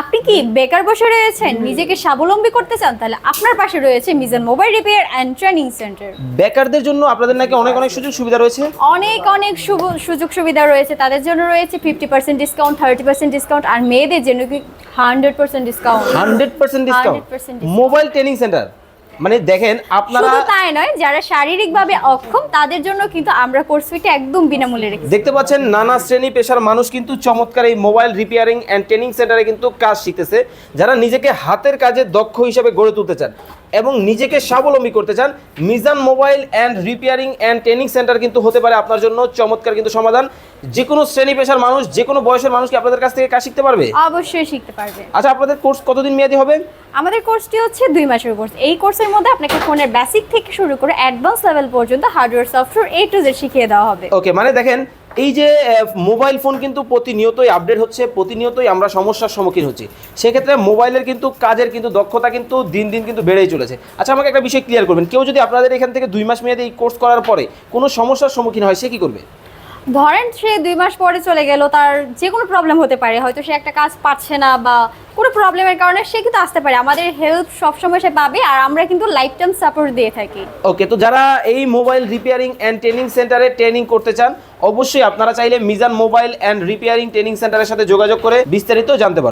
আপনি কি বেকার বসে রয়েছেন, নিজেকে স্বাবলম্বী করতে চান? তাহলে আপনার পাশে রয়েছে Mizan mobile repair and training centre. বেকারদের জন্য আপনাদের নাকি অনেক অনেক সুযোগ সুবিধা রয়েছে। অনেক অনেক সুযোগ সুবিধা রয়েছে। তাদের জন্য রয়েছে 50% ডিসকাউন্ট, 30% ডিসকাউন্ট, আর মেয়েদের জন্য কি 100% discount. 100% discount 100% mobile training centre. মানে দেখেন আপনারা, শুধু তাই নয়, যারা শারীরিকভাবে অক্ষম তাদের জন্য কিন্তু আমরা কোর্স ফিটা একদম বিনামূল্যে রেখেছি। দেখতে পাচ্ছেন নানা শ্রেণী পেশার মানুষ কিন্তু চমৎকার এই মোবাইল রিপেয়ারিং অ্যান্ড ট্রেনিং সেন্টারে কিন্তু কাজ শিখতেছে। যারা নিজেকে হাতের কাজে দক্ষ হিসেবে গড়ে তুলতে চান এবং নিজেকে স্বাবলম্বী করতে চান, Mizan mobile and repairing and training centre কিন্তু হতে পারে আপনার জন্য চমৎকার কিন্তু সমাধান। যে কোনো শ্রেণী পেশার মানুষ, যে কোনো বয়সের মানুষ কি আপনাদের কাছ থেকে কাজ শিখতে পারবে? অবশ্যই শিখতে পারবে। আচ্ছা, আপনাদের কোর্স কতদিন মেয়াদী হবে? আমাদের কোর্সটি হচ্ছে 2 মাসের কোর্স। এই কোর্সের মধ্যে আপনাকে ফোনের বেসিক থেকে শুরু করে অ্যাডভান্স লেভেল পর্যন্ত hardware software A to Z শিখিয়ে দেওয়া হবে। ওকে, মানে দেখেন এই যে মোবাইল ফোন কিন্তু প্রতিনিয়তই আপডেট হচ্ছে, প্রতিনিয়তই আমরা সমস্যার সম্মুখীন হচ্ছি। সেক্ষেত্রে মোবাইলের কিন্তু কাজের কিন্তু দক্ষতা কিন্তু দিন দিন কিন্তু বেড়েই চলেছে। আচ্ছা, আমাকে একটা বিষয় ক্লিয়ার করবেন, কেউ যদি আপনাদের এখান থেকে 2 মাস মেয়াদী এই কোর্স করার পরে কোনো সমস্যার সম্মুখীন হয়, সে কি করবে? ধরেন সে 2 মাস পরে চলে গেল, তার যে কোনো প্রবলেম হতে পারে, হয়তো সে একটা কাজ পাচ্ছে না বা কোনো প্রবলেমের কারণে সে কিন্তু আসতে পারে। আমাদের হেল্প সবসময় সে পাবে, আর আমরা কিন্তু লাইফ টাইম সাপোর্ট দিয়ে থাকি। ওকে, তো যারা এই মোবাইল রিপেয়ারিং অ্যান্ড ট্রেনিং সেন্টারে ট্রেনিং করতে চান, অবশ্যই আপনারা চাইলে Mizan mobile and repairing training সেন্টারের সাথে যোগাযোগ করে বিস্তারিত জানতে পারেন।